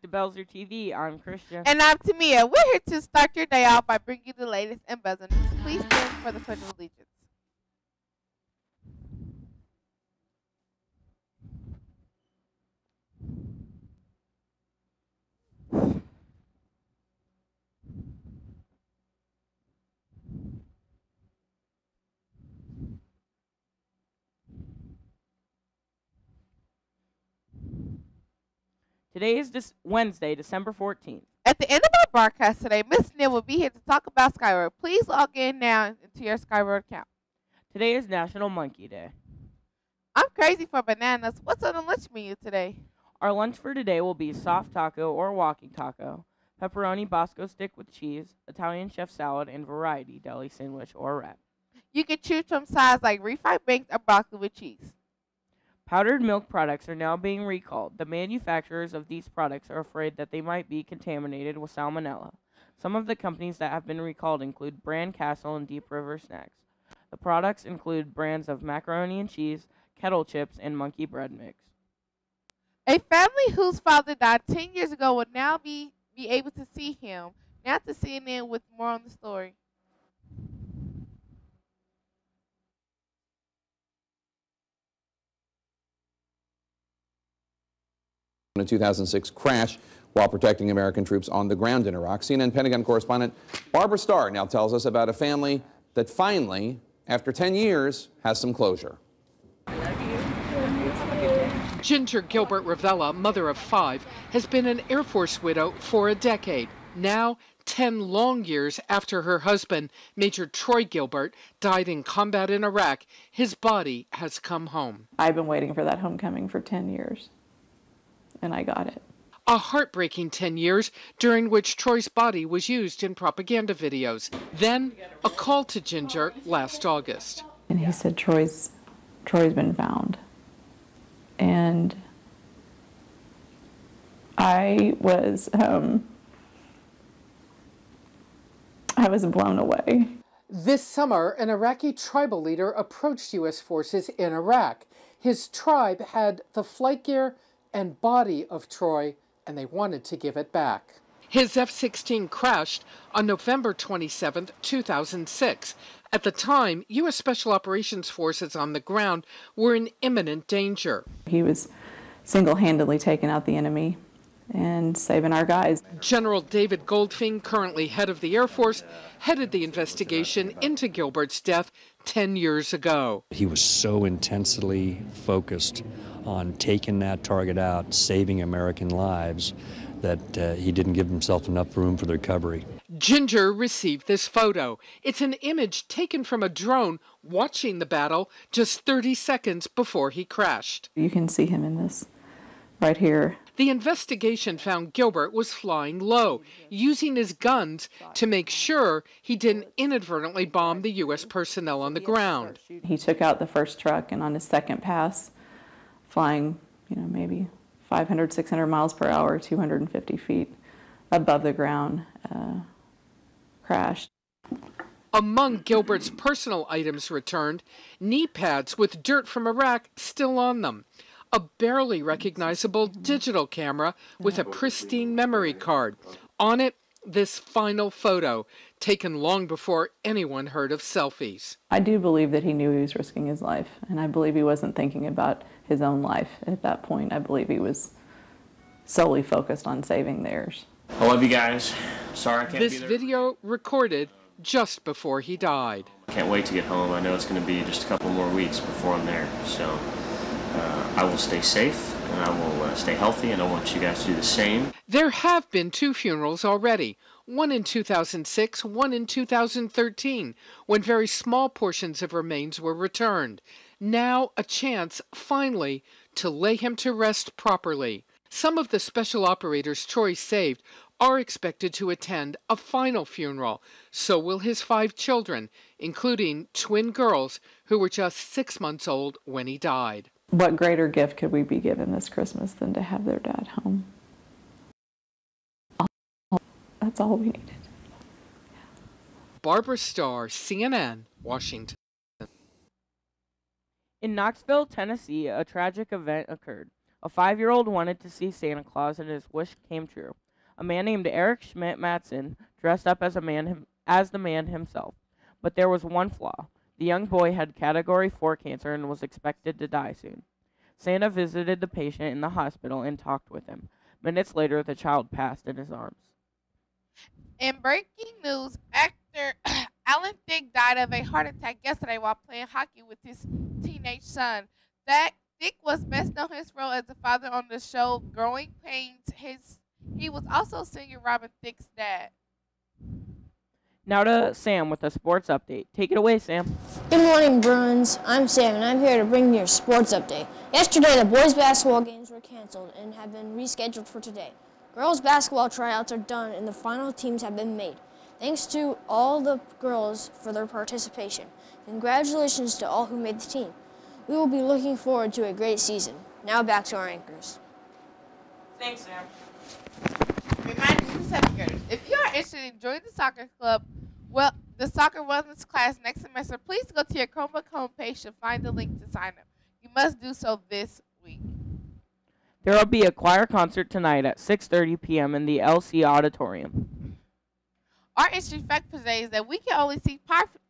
back to Belzer TV. I'm Christian. And I'm Tamia. We're here to start your day off by bringing you the latest in Belzer news. Please stand for the Pledge of Allegiance. Today is Wednesday, December 14th. At the end of our broadcast today, Miss Neal will be here to talk about Skyroad. Please log in now into your Skyroad account. Today is National Monkey Day. I'm crazy for bananas. What's on the lunch menu today? Our lunch for today will be soft taco or walking taco, pepperoni Bosco stick with cheese, Italian chef salad, and variety deli sandwich or wrap. You can choose from sides like refried baked or broccoli with cheese. Powdered milk products are now being recalled. The manufacturers of these products are afraid that they might be contaminated with salmonella. Some of the companies that have been recalled include Brand Castle and Deep River Snacks. The products include brands of macaroni and cheese, kettle chips, and monkey bread mix. A family whose father died 10 years ago will now be able to see him. Now to CNN with more on the story. A 2006 crash while protecting American troops on the ground in Iraq. CNN Pentagon correspondent Barbara Starr now tells us about a family that finally, after 10 years, has some closure. Ginger Gilbert Ravella, mother of 5, has been an Air Force widow for a decade. Now, 10 long years after her husband, Major Troy Gilbert, died in combat in Iraq, his body has come home. I've been waiting for that homecoming for 10 years. And I got it. A heartbreaking 10 years during which Troy's body was used in propaganda videos. Then, a call to Ginger last August. And he said, Troy's been found. And I was blown away. This summer, an Iraqi tribal leader approached U.S. forces in Iraq. His tribe had the flight gear and body of Troy, and they wanted to give it back. His F-16 crashed on November 27, 2006. At the time, U.S. Special Operations Forces on the ground were in imminent danger. He was single-handedly taking out the enemy and saving our guys. General David Goldfein, currently head of the Air Force, headed the investigation into Gilbert's death 10 years ago. He was so intensely focused on taking that target out, saving American lives, that he didn't give himself enough room for the recovery. Ginger received this photo. It's an image taken from a drone watching the battle just 30 seconds before he crashed. You can see him in this right here. The investigation found Gilbert was flying low, using his guns to make sure he didn't inadvertently bomb the U.S. personnel on the ground. He took out the first truck, and on his second pass, flying, maybe 500, 600 miles per hour, 250 feet above the ground, crashed. Among Gilbert's personal items returned, knee pads with dirt from Iraq still on them, a barely recognizable digital camera with a pristine memory card. On it, this final photo, taken long before anyone heard of selfies. I do believe that he knew he was risking his life, and I believe he wasn't thinking about his own life at that point. I believe he was solely focused on saving theirs. I love you guys. Sorry I can't be there. This video recorded just before he died. Can't wait to get home. I know it's going to be just a couple more weeks before I'm there. So I will stay safe, and I will stay healthy, and I want you guys to do the same. There have been 2 funerals already, one in 2006, one in 2013, when very small portions of remains were returned. Now a chance, finally, to lay him to rest properly. Some of the special operators Troy saved are expected to attend a final funeral. So will his 5 children, including twin girls who were just 6 months old when he died. What greater gift could we be given this Christmas than to have their dad home? That's all we needed. Barbara Starr, CNN, Washington. In Knoxville, Tennessee, a tragic event occurred. A 5-year-old wanted to see Santa Claus, and his wish came true. A man named Eric Schmidt-Matson dressed up as the man himself. But there was one flaw. The young boy had Category 4 cancer and was expected to die soon. Santa visited the patient in the hospital and talked with him. Minutes later, the child passed in his arms. In breaking news, actor Alan Thicke died of a heart attack yesterday while playing hockey with his teenage son. Thicke was best known for his role as the father on the show Growing Pains. He was also singer Robin Thicke's dad. Now to Sam with a sports update. Take it away, Sam. Good morning, Bruins. I'm Sam, and I'm here to bring you your sports update. Yesterday, the boys' basketball games were canceled and have been rescheduled for today. Girls' basketball tryouts are done, and the final teams have been made. Thanks to all the girls for their participation. Congratulations to all who made the team. We will be looking forward to a great season. Now back to our anchors. Thanks, Sam. Reminder to seventh graders, if you are interested in joining the soccer club, the soccer wellness class next semester, please go to your Chromebook homepage to find the link to sign up. You must do so this week. There will be a choir concert tonight at 6:30 p.m. in the LC Auditorium. Our interesting fact for today is that we can only see 5%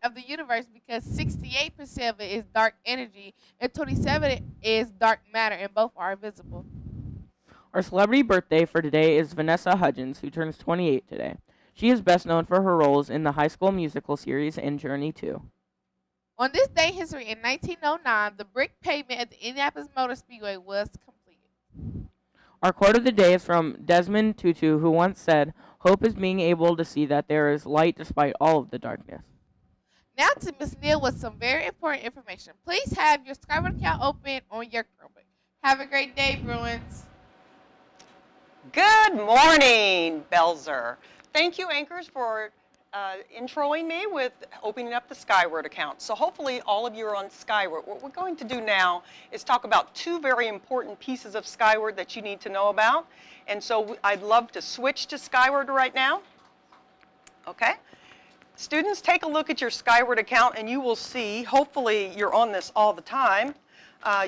of the universe because 68% of it is dark energy and 27% is dark matter, and both are invisible. Our celebrity birthday for today is Vanessa Hudgens, who turns 28 today. She is best known for her roles in the High School Musical series and Journey 2. On this day in history, in 1909, the brick pavement at the Indianapolis Motor Speedway was completed. Our quote of the day is from Desmond Tutu, who once said, "Hope is being able to see that there is light despite all of the darkness." Now to Ms. Neal with some very important information. Please have your Skyward account open on your Chromebook. Have a great day, Bruins. Good morning, Belzer. Thank you, anchors, for introing me with opening up the Skyward account. So hopefully all of you are on Skyward. What we're going to do now is talk about two very important pieces of Skyward that you need to know about. And so I'd love to switch to Skyward right now. Okay. Students, take a look at your Skyward account and you will see, hopefully you're on this all the time,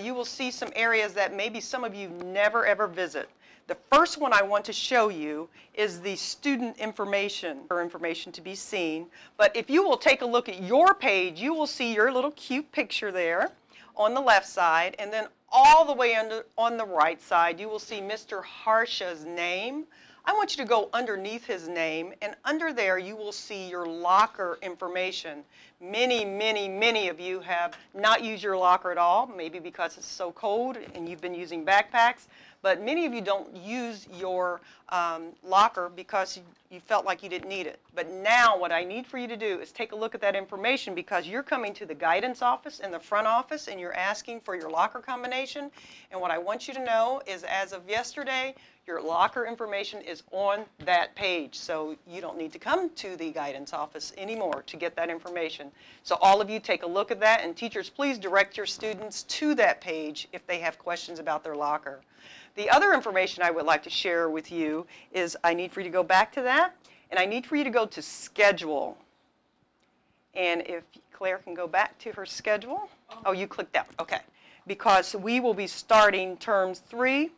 you will see some areas that maybe some of you never ever visit. The first one I want to show you is the student information, or information to be seen. But if you will take a look at your page, you will see your little cute picture there on the left side. And then all the way on the right side, you will see Mr. Harsha's name. I want you to go underneath his name, and under there you will see your locker information. Many, many, many of you have not used your locker at all, maybe because it's so cold and you've been using backpacks. But many of you don't use your locker because you felt like you didn't need it. But now what I need for you to do is take a look at that information, because you're coming to the guidance office and the front office and you're asking for your locker combination. And what I want you to know is, as of yesterday, your locker information is on that page. So you don't need to come to the guidance office anymore to get that information. So all of you take a look at that, and teachers, please direct your students to that page if they have questions about their locker. The other information I would like to share with you is I need for you to go back to that, and I need for you to go to schedule. And if Claire can go back to her schedule. Oh, you clicked out. Okay. Because we will be starting term 3.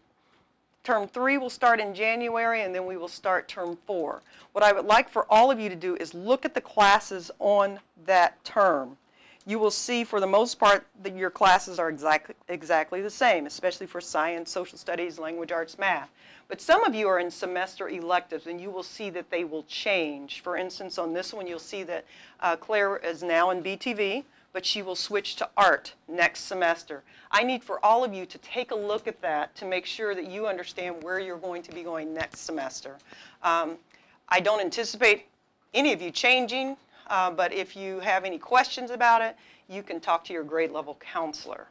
Term 3 will start in January, and then we will start term 4. What I would like for all of you to do is look at the classes on that term. You will see, for the most part, that your classes are exactly the same, especially for science, social studies, language arts, math. But some of you are in semester electives, and you will see that they will change. For instance, on this one, you'll see that Claire is now in BTV, but she will switch to art next semester. I need for all of you to take a look at that to make sure that you understand where you're going to be going next semester. I don't anticipate any of you changing. But if you have any questions about it, you can talk to your grade level counselor.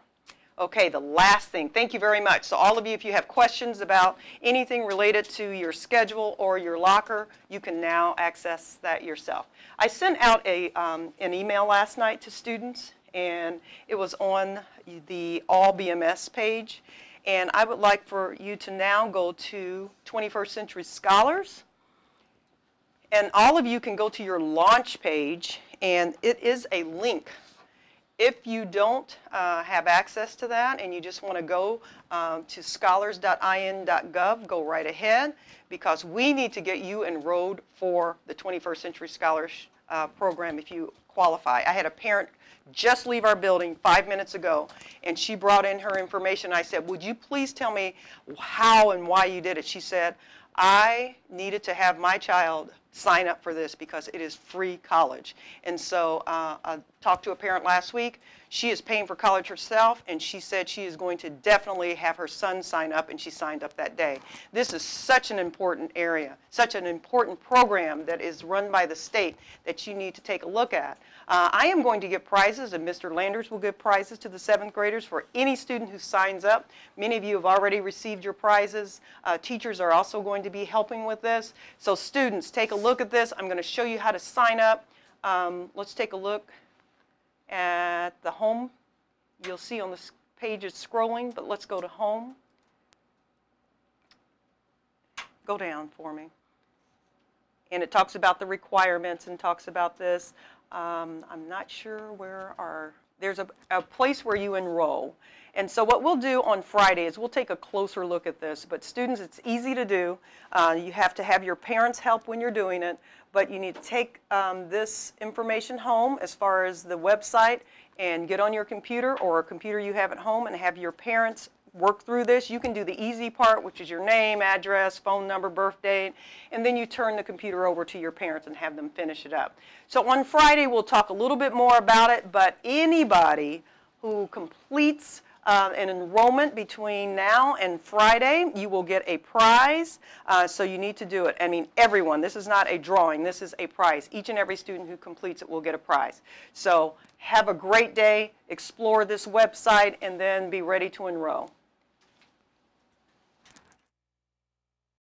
Okay, the last thing, thank you very much. So all of you, if you have questions about anything related to your schedule or your locker, you can now access that yourself. I sent out an email last night to students, and it was on the All BMS page. And I would like for you to now go to 21st Century Scholars. And all of you can go to your launch page, and it is a link. If you don't have access to that and you just want to go to scholars.in.gov, go right ahead, because we need to get you enrolled for the 21st Century Scholars program if you qualify. I had a parent just leave our building 5 minutes ago, and she brought in her information. I said, would you please tell me how and why you did it? She said, I needed to have my child sign up for this because it is free college. And so I talked to a parent last week. She is paying for college herself, and she said she is going to definitely have her son sign up, and she signed up that day. This is such an important area, such an important program that is run by the state that you need to take a look at. I am going to give prizes, and Mr. Landers will give prizes to the 7th graders for any student who signs up. Many of you have already received your prizes. Teachers are also going to be helping with this. So students, take a look at this. I'm going to show you how to sign up. Let's take a look at the home. You'll see on this page it's scrolling, but let's go to home. Go down for me. And it talks about the requirements and talks about this. I'm not sure where there's a place where you enroll. And so what we'll do on Friday is we'll take a closer look at this. But students, it's easy to do. You have to have your parents help when you're doing it. But you need to take this information home as far as the website and get on your computer or a computer you have at home and have your parents work through this. You can do the easy part, which is your name, address, phone number, birth date, and then you turn the computer over to your parents and have them finish it up. So on Friday, we'll talk a little bit more about it, but anybody who completes an enrollment between now and Friday, you will get a prize, so you need to do it. I mean, everyone. This is not a drawing. This is a prize. Each and every student who completes it will get a prize. So have a great day, explore this website, and then be ready to enroll.